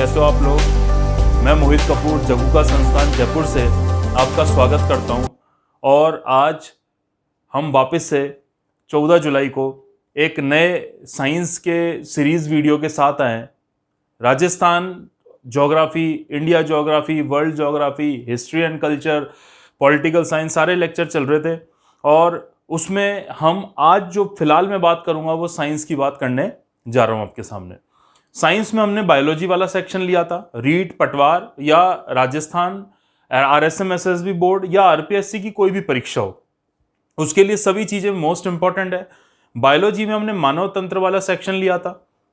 कैसे हो आप लोग। मैं मोहित कपूर जगुका संस्थान जयपुर से आपका स्वागत करता हूं और आज हम वापस से 14 जुलाई को एक नए साइंस के सीरीज वीडियो के साथ आए हैं। Rajasthan geography, India geography, world geography, history and culture, political science सारे लेक्चर चल रहे थे और उसमें हम आज जो फिलहाल मैं बात करूंगा वो साइंस की बात करने जा रहा हूं आपके सामने। साइंस में हमने बायोलॉजी वाला सेक्शन लिया था। रीट, पटवार या राजस्थान RSM SSB बोर्ड या RPSC की कोई भी परीक्षा हो, उसके लिए सभी चीजें मोस्ट इंपॉर्टेंट है। बायोलॉजी में हमने मानव तंत्र वाला सेक्शन लिया था।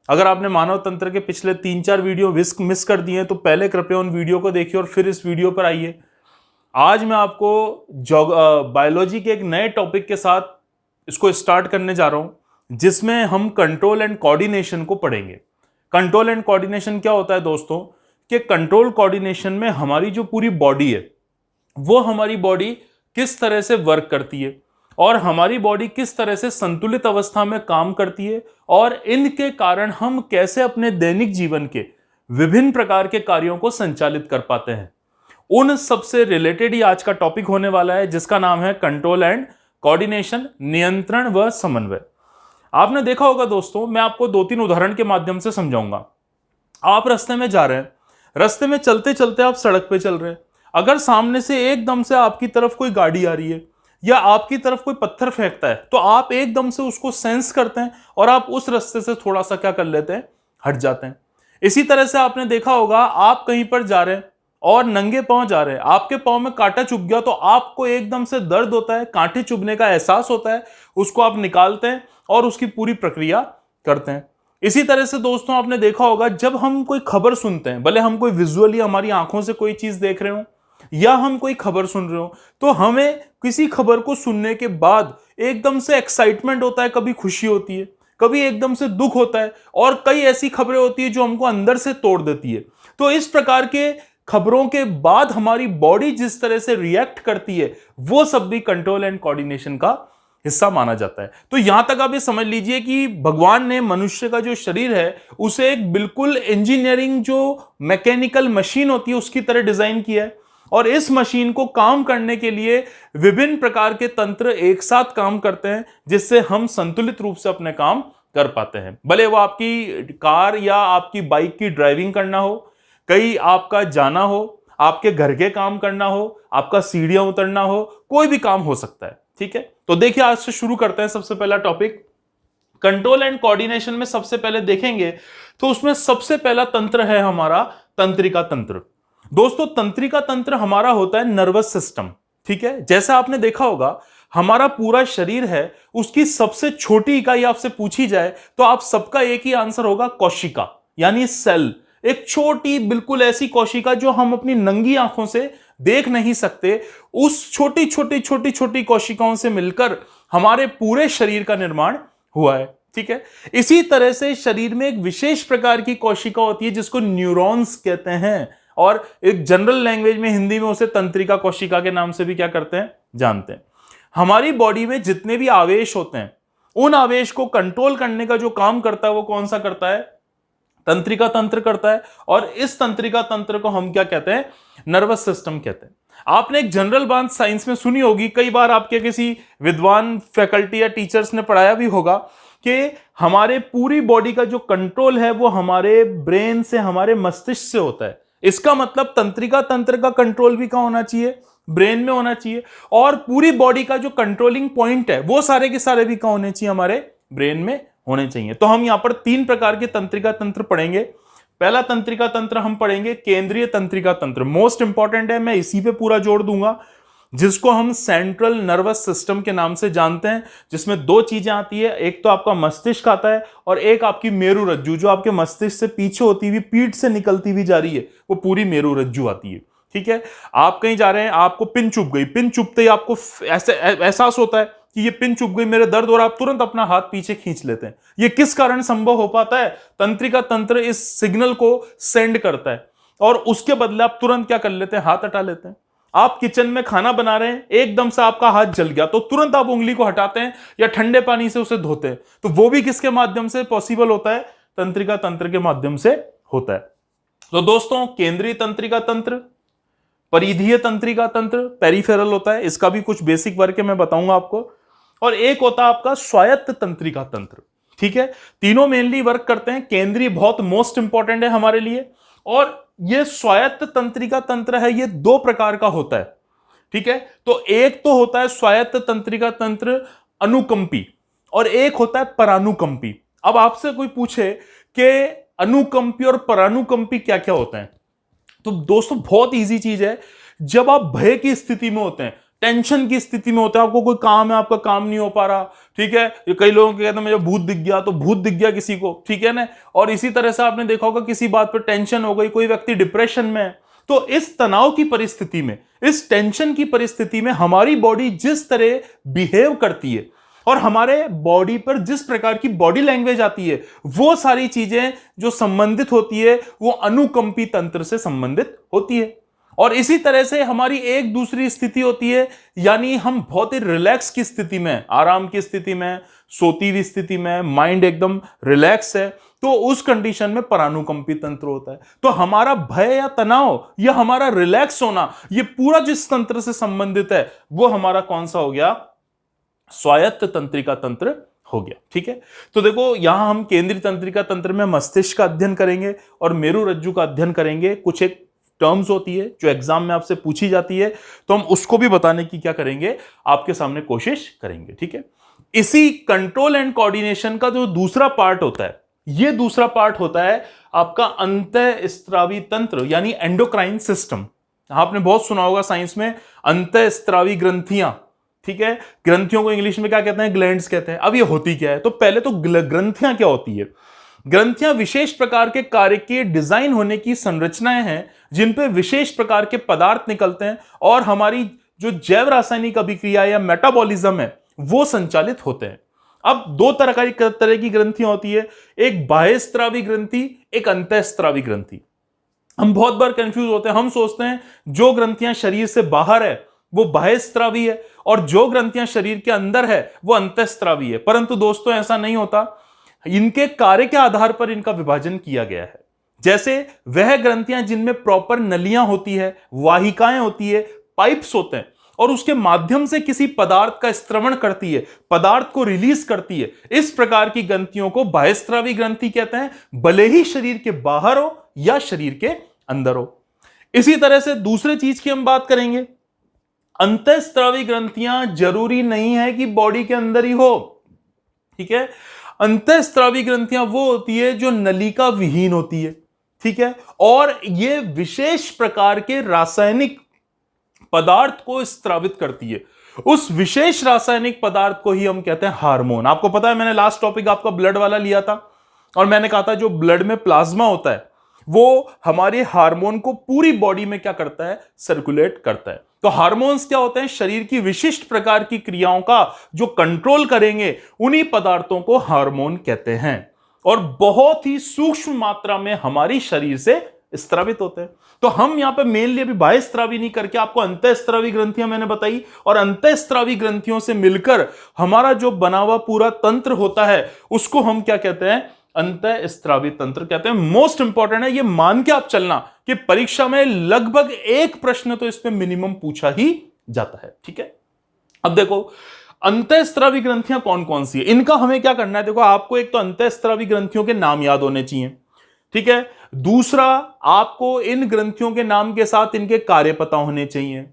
अगर आपने मानव तंत्र के पिछले 3-4 वीडियो मिस कर दिए तो पहले कृपया उन वीडियो को देखिए और फिर इस वीडियो पर आइए। आज मैं आपको बायोलॉजी के एक नए टॉपिक के साथ इसको स्टार्ट करने जा रहा हूं, जिसमें हम कंट्रोल एंड कोऑर्डिनेशन को पढ़ेंगे। कंट्रोल एंड कोऑर्डिनेशन क्या होता है दोस्तों, कि कंट्रोल कोऑर्डिनेशन में हमारी जो पूरी बॉडी है वो हमारी बॉडी किस तरह से वर्क करती है और हमारी बॉडी किस तरह से संतुलित अवस्था में काम करती है और इनके कारण हम कैसे अपने दैनिक जीवन के विभिन्न प्रकार के कार्यों को संचालित कर पाते हैं। उन सबसे रिलेटेड ही आज का टॉपिक होने वाला है, जिसका नाम है कंट्रोल एंड कोऑर्डिनेशन, नियंत्रण व समन्वय। आपने देखा होगा दोस्तों, मैं आपको 2-3 उदाहरण के माध्यम से समझाऊंगा। आप रास्ते में जा रहे हैं, रास्ते में चलते चलते आप सड़क पे चल रहे हैं, अगर सामने से एकदम से आपकी तरफ कोई गाड़ी आ रही है या आपकी तरफ कोई पत्थर फेंकता है तो आप एकदम से उसको सेंस करते हैं और आप उस रास्ते से थोड़ा सा क्या कर लेते हैं, हट जाते हैं। इसी तरह से आपने देखा होगा, आप कहीं पर जा रहे हैं और नंगे पांव जा रहे हैं, आपके पांव में कांटा चुभ गया तो आपको एकदम से दर्द होता है, कांटे चुभने का एहसास होता है, उसको आप निकालते हैं और उसकी पूरी प्रक्रिया करते हैं। इसी तरह से दोस्तों आपने देखा होगा, जब हम कोई खबर सुनते हैं, भले हम कोई विजुअली हमारी आंखों से कोई चीज देख रहे हो या हम कोई खबर सुन रहे हो, तो हमें किसी खबर को सुनने के बाद एकदम से एक्साइटमेंट होता है, कभी खुशी होती है, कभी एकदम से दुख होता है और कई ऐसी खबरें होती है जो हमको अंदर से तोड़ देती है। तो इस प्रकार के खबरों के बाद हमारी बॉडी जिस तरह से रिएक्ट करती है वो सब भी कंट्रोल एंड कोऑर्डिनेशन का हिस्सा माना जाता है। तो यहां तक आप ये समझ लीजिए कि भगवान ने मनुष्य का जो शरीर है उसे एक बिल्कुल इंजीनियरिंग जो मैकेनिकल मशीन होती है उसकी तरह डिजाइन किया है और इस मशीन को काम करने के लिए विभिन्न प्रकार के तंत्र एक साथ काम करते हैं, जिससे हम संतुलित रूप से अपने काम कर पाते हैं। भले वो आपकी कार या आपकी बाइक की ड्राइविंग करना हो, कहीं आपका जाना हो, आपके घर के काम करना हो, आपका सीढ़ियां उतरना हो, कोई भी काम हो सकता है। ठीक है, तो देखिए आज से शुरू करते हैं। सबसे पहला टॉपिक कंट्रोल एंड कोऑर्डिनेशन में सबसे पहले देखेंगे तो उसमें सबसे पहला तंत्र है हमारा तंत्रिका तंत्र। दोस्तों तंत्रिका तंत्र हमारा होता है नर्वस सिस्टम। ठीक है, जैसा आपने देखा होगा हमारा पूरा शरीर है, उसकी सबसे छोटी इकाई आपसे पूछी जाए तो आप सबका एक ही आंसर होगा, कोशिका यानी सेल। एक छोटी बिल्कुल ऐसी कोशिका जो हम अपनी नंगी आंखों से देख नहीं सकते, उस छोटी छोटी छोटी छोटी कोशिकाओं से मिलकर हमारे पूरे शरीर का निर्माण हुआ है। ठीक है, इसी तरह से शरीर में एक विशेष प्रकार की कोशिका होती है जिसको न्यूरॉन्स कहते हैं और एक जनरल लैंग्वेज में हिंदी में उसे तंत्रिका कोशिका के नाम से भी क्या करते हैं, जानते हैं। हमारी बॉडी में जितने भी आवेश होते हैं उन आवेश को कंट्रोल करने का जो काम करता है वो कौन सा करता है, तंत्रिका तंत्र करता है और इस तंत्रिका तंत्र को हम क्या कहते हैं, नर्वस सिस्टम कहते हैं। आपने एक जनरल बात साइंस में सुनी होगी, कई बार आपके किसी विद्वान फैकल्टी या टीचर्स ने पढ़ाया भी होगा कि हमारे पूरी बॉडी का जो कंट्रोल है वो हमारे ब्रेन से, हमारे मस्तिष्क से होता है। इसका मतलब तंत्रिका तंत्र का कंट्रोल भी कहां होना चाहिए, ब्रेन में होना चाहिए और पूरी बॉडी का जो कंट्रोलिंग पॉइंट है वो सारे के सारे भी कहां होने चाहिए, हमारे ब्रेन में होने चाहिए। तो हम यहां पर 3 प्रकार के तंत्रिका तंत्र पढ़ेंगे। पहला तंत्रिका तंत्र हम पढ़ेंगे केंद्रीय तंत्रिका तंत्र, मोस्ट इंपॉर्टेंट है, मैं इसी पे पूरा जोर दूंगा, जिसको हम सेंट्रल नर्वस सिस्टम के नाम से जानते हैं, जिसमें 2 चीजें आती है, एक तो आपका मस्तिष्क आता है और एक आपकी मेरु रज्जु, जो आपके मस्तिष्क से पीछे होती हुई पीठ से निकलती हुई जा रही है वो पूरी मेरु रज्जु आती है। ठीक है, आप कहीं जा रहे हैं, आपको पिन चुभ गई, पिन चुभते ही आपको ऐसे एहसास होता है कि ये पिन चुभ गई, मेरे दर्द हो रहा, आप तुरंत अपना हाथ पीछे खींच लेते हैं। ये किस कारण संभव हो पाता है, तंत्रिका तंत्र इस सिग्नल को सेंड करता है और उसके बदले आप तुरंत क्या कर लेते हैं, हाथ हटा लेते हैं। आप किचन में खाना बना रहे हैं, एकदम से आपका हाथ जल गया तो तुरंत आप उंगली को हटाते हैं या ठंडे पानी से उसे धोते हैं। तो वो भी किसके माध्यम से पॉसिबल होता है, तंत्रिका तंत्र के माध्यम से होता है। तो दोस्तों केंद्रीय तंत्रिका तंत्र, परिधीय तंत्रिका तंत्र, पेरिफेरल होता है, इसका भी कुछ बेसिक वर्क है मैं बताऊंगा आपको, और एक होता है आपका स्वायत्त तंत्रिका तंत्र। ठीक है, तीनों मेनली वर्क करते हैं। केंद्रीय बहुत मोस्ट इंपॉर्टेंट है हमारे लिए, और ये स्वायत्त तंत्रिका तंत्र है, ये दो प्रकार का होता है। ठीक है, तो एक तो होता है स्वायत्त तंत्रिका तंत्र अनुकंपी, और एक होता है परानुकंपी। अब आपसे कोई पूछे कि अनुकंपी और परानुकंपी क्या क्या होते हैं, तो दोस्तों बहुत इजी चीज है। जब आप भय की स्थिति में होते हैं, टेंशन की स्थिति में होते हैं, आपको कोई काम है, आपका काम नहीं हो पा रहा, ठीक है, ये कई लोगों के कहते हैं मुझे भूत दिख गया, तो भूत दिख गया किसी को, ठीक है ना। और इसी तरह से आपने देखा होगा किसी बात पर टेंशन हो गई, कोई व्यक्ति डिप्रेशन में है, तो इस तनाव की परिस्थिति में, इस टेंशन की परिस्थिति में हमारी बॉडी जिस तरह बिहेव करती है और हमारे बॉडी पर जिस प्रकार की बॉडी लैंग्वेज आती है, वो सारी चीजें जो संबंधित होती है वो अनुकंपी तंत्र से संबंधित होती है। और इसी तरह से हमारी एक दूसरी स्थिति होती है, यानी हम बहुत ही रिलैक्स की स्थिति में, आराम की स्थिति में, सोती हुई स्थिति में, माइंड एकदम रिलैक्स है, तो उस कंडीशन में परानुकंपी तंत्र होता है। तो हमारा भय या तनाव या हमारा रिलैक्स होना, ये पूरा जिस तंत्र से संबंधित है वो हमारा कौन सा हो गया, स्वायत्त तंत्रिका तंत्र हो गया। ठीक है, तो देखो यहां हम केंद्रीय तंत्रिका तंत्र में मस्तिष्क का अध्ययन करेंगे और मेरु रज्जु का अध्ययन करेंगे। कुछ एक टर्म्स होती है जो एग्जाम में आपसे पूछी जाती है, तो हम उसको भी बताने की क्या करेंगे, आपके सामने कोशिश करेंगे। ठीक है, इसी कंट्रोल एंड कोऑर्डिनेशन का जो दूसरा पार्ट होता है, ये दूसरा पार्ट होता है आपका अंतःस्त्रावी तंत्र, यानी एंडोक्राइन सिस्टम। आपने बहुत सुना होगा साइंस में अंतःस्त्रावी ग्रंथियां। ठीक है, ग्रंथियों को इंग्लिश में क्या कहते हैं, ग्लैंड्स कहते हैं। अब ये होती क्या है, तो पहले तो ग्रंथियां क्या होती है। ग्रंथियां विशेष प्रकार के कार्य के डिजाइन होने की संरचनाएं हैं जिन पे विशेष प्रकार के पदार्थ निकलते हैं और हमारी जो जैव रासायनिक अभिक्रिया या मेटाबॉलिज्म है वो संचालित होते हैं। अब दो तरह की ग्रंथियां होती है, एक बाह्यस्त्रावी ग्रंथि, एक अंतःस्त्रावी ग्रंथि। हम बहुत बार कंफ्यूज होते हैं, हम सोचते हैं जो ग्रंथियां शरीर से बाहर है वो बाह्यस्त्रावी है और जो ग्रंथियां शरीर के अंदर है वो अंतःस्त्रावी है, परंतु दोस्तों ऐसा नहीं होता। इनके कार्य के आधार पर इनका विभाजन किया गया है। जैसे वह ग्रंथियां जिनमें प्रॉपर नलियां होती है, वाहिकाएं होती है, पाइप्स होते हैं और उसके माध्यम से किसी पदार्थ का स्त्रवण करती है, पदार्थ को रिलीज करती है, इस प्रकार की ग्रंथियों को बाह्यस्त्रावी ग्रंथि कहते हैं, भले ही शरीर के बाहर हो या शरीर के अंदर हो। इसी तरह से दूसरे चीज की हम बात करेंगे, अंतःस्त्रावी ग्रंथियां जरूरी नहीं है कि बॉडी के अंदर ही हो। ठीक है, अंतःस्त्रावी ग्रंथियां वो होती है जो नलिका विहीन होती है। ठीक है, और ये विशेष प्रकार के रासायनिक पदार्थ को स्त्रावित करती है। उस विशेष रासायनिक पदार्थ को ही हम कहते हैं हार्मोन। आपको पता है मैंने लास्ट टॉपिक आपका ब्लड वाला लिया था और मैंने कहा था जो ब्लड में प्लाज्मा होता है वो हमारे हार्मोन को पूरी बॉडी में क्या करता है, सर्कुलेट करता है। तो हार्मोन्स क्या होते हैं, शरीर की विशिष्ट प्रकार की क्रियाओं का जो कंट्रोल करेंगे, उन्हीं पदार्थों को हार्मोन कहते हैं और बहुत ही सूक्ष्म मात्रा में हमारी शरीर से स्त्रावित होते हैं। तो हम यहां पे मेनली अभी बाह्यस्त्रावी नहीं करके आपको अंतःस्त्रावी ग्रंथियां मैंने बताई, और अंतःस्त्रावी ग्रंथियों से मिलकर हमारा जो बना हुआ पूरा तंत्र होता है उसको हम क्या कहते हैं, अंतःस्त्रावी तंत्र कहते हैं। मोस्ट इंपॉर्टेंट है, ये मान के आप चलना कि परीक्षा में लगभग एक प्रश्न तो इसमें मिनिमम पूछा ही जाता है। ठीक है, अब देखो अंतःस्त्रावी ग्रंथियां कौन कौन सी है, इनका हमें क्या करना है। देखो आपको एक तो अंतःस्त्रावी ग्रंथियों के नाम याद होने चाहिए। ठीक है, दूसरा आपको इन ग्रंथियों के नाम के साथ इनके कार्य पता होने चाहिए।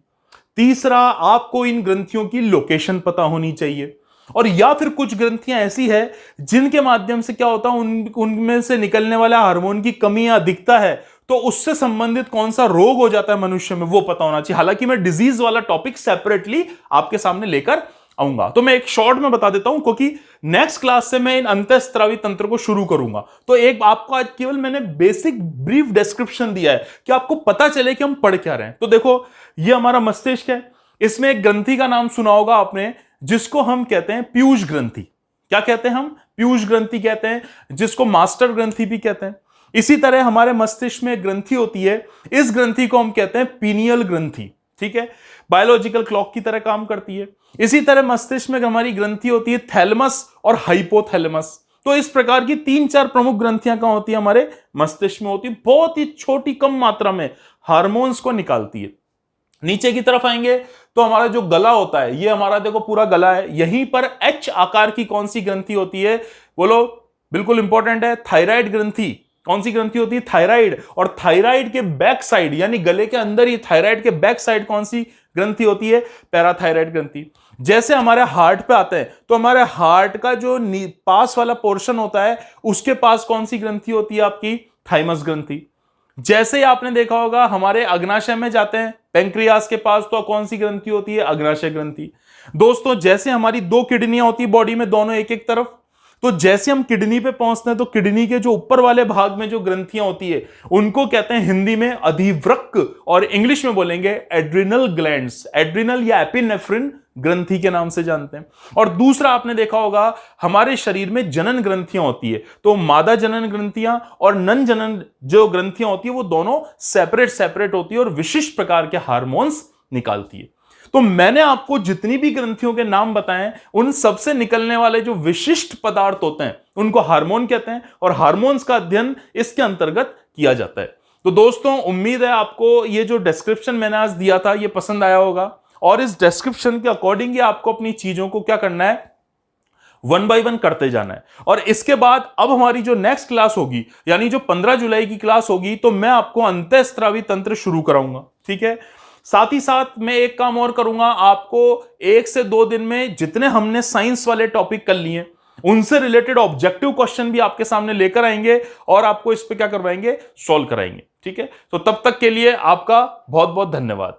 तीसरा आपको इन ग्रंथियों की लोकेशन पता होनी चाहिए। और या फिर कुछ ग्रंथियां ऐसी है जिनके माध्यम से क्या होता है, उनमें से निकलने वाला हार्मोन की कमी या दिखता है, तो उससे संबंधित कौन सा रोग हो जाता है मनुष्य में वो पता होना चाहिए। हालांकि मैं डिजीज वाला टॉपिक सेपरेटली आपके सामने लेकर आऊंगा, तो मैं एक शॉर्ट में बता देता हूं क्योंकि नेक्स्ट क्लास से मैं इन अंतःस्त्रावी तंत्र को शुरू करूंगा। तो एक आपको आज केवल मैंने बेसिक ब्रीफ डिस्क्रिप्शन दिया है कि आपको पता चले कि हम पढ़ क्या रहे हैं। तो देखो ये हमारा मस्तिष्क है, इसमें एक ग्रंथि का नाम सुना होगा आपने जिसको हम कहते हैं पीयूष ग्रंथि। क्या कहते हैं हम, पीयूष ग्रंथि कहते हैं, जिसको मास्टर ग्रंथि भी कहते हैं। इसी तरह हमारे मस्तिष्क में ग्रंथि होती है, इस ग्रंथि को हम कहते हैं पीनियल ग्रंथि। ठीक है, बायोलॉजिकल क्लॉक की तरह काम करती है। इसी तरह मस्तिष्क में हमारी ग्रंथि होती है थैलेमस और हाइपोथैलेमस। तो इस प्रकार की 3-4 प्रमुख ग्रंथियां कहां होती है? हमारे मस्तिष्क में होती है, बहुत ही छोटी कम मात्रा में हार्मोन्स को निकालती है। नीचे की तरफ आएंगे तो हमारा जो गला होता है, ये हमारा देखो पूरा गला है, यहीं पर एच आकार की कौन सी ग्रंथि होती है? बोलो, बिल्कुल इंपॉर्टेंट है, थायराइड ग्रंथि। कौन सी ग्रंथि होती है? थायराइड। और थायराइड के बैक साइड यानी गले के अंदर ही थायराइड के बैक साइड कौन सी ग्रंथि होती है? पैराथायराइड ग्रंथि। जैसे हमारे हार्ट पे आते हैं तो हमारे हार्ट का जो पास वाला पोर्शन होता है उसके पास कौन सी ग्रंथि होती है? आपकी थाइमस ग्रंथि। जैसे ही आपने देखा होगा हमारे अग्नाशय में जाते हैं पेंक्रियास के पास, तो कौन सी ग्रंथि होती है? अग्नाशय ग्रंथि। दोस्तों, जैसे हमारी 2 किडनियां होती है बॉडी में, दोनों एक एक तरफ, तो जैसे हम किडनी पे पहुंचते हैं तो किडनी के जो ऊपर वाले भाग में जो ग्रंथियां होती है उनको कहते हैं हिंदी में अधिवृक्क, और इंग्लिश में बोलेंगे एड्रिनल ग्लैंड्स। एड्रिनल या एपिनेफ्रिन ग्रंथि के नाम से जानते हैं। और दूसरा आपने देखा होगा हमारे शरीर में जनन ग्रंथियां होती है, तो मादा जनन ग्रंथियां और नन जनन जो ग्रंथियां होती है वो दोनों सेपरेट सेपरेट होती है और विशिष्ट प्रकार के हार्मोन्स निकालती है। तो मैंने आपको जितनी भी ग्रंथियों के नाम बताएं उन सबसे निकलने वाले जो विशिष्ट पदार्थ होते हैं उनको हार्मोन कहते हैं, और हार्मोन्स का अध्ययन इसके अंतर्गत किया जाता है। तो दोस्तों, उम्मीद है आपको ये जो डिस्क्रिप्शन मैंने आज दिया था ये पसंद आया होगा, और इस डिस्क्रिप्शन के अकॉर्डिंग ही आपको अपनी चीजों को क्या करना है? 1 बाय 1 करते जाना है। और इसके बाद अब हमारी जो नेक्स्ट क्लास होगी यानी जो 15 जुलाई की क्लास होगी, तो मैं आपको अंतःस्रावी तंत्र शुरू कराऊंगा। ठीक है, साथ ही साथ मैं एक काम और करूंगा, आपको 1 से 2 दिन में जितने हमने साइंस वाले टॉपिक कर लिए उनसे रिलेटेड ऑब्जेक्टिव क्वेश्चन भी आपके सामने लेकर आएंगे और आपको इस पे क्या करवाएंगे? सॉल्व कराएंगे। ठीक है, तो तब तक के लिए आपका बहुत बहुत धन्यवाद।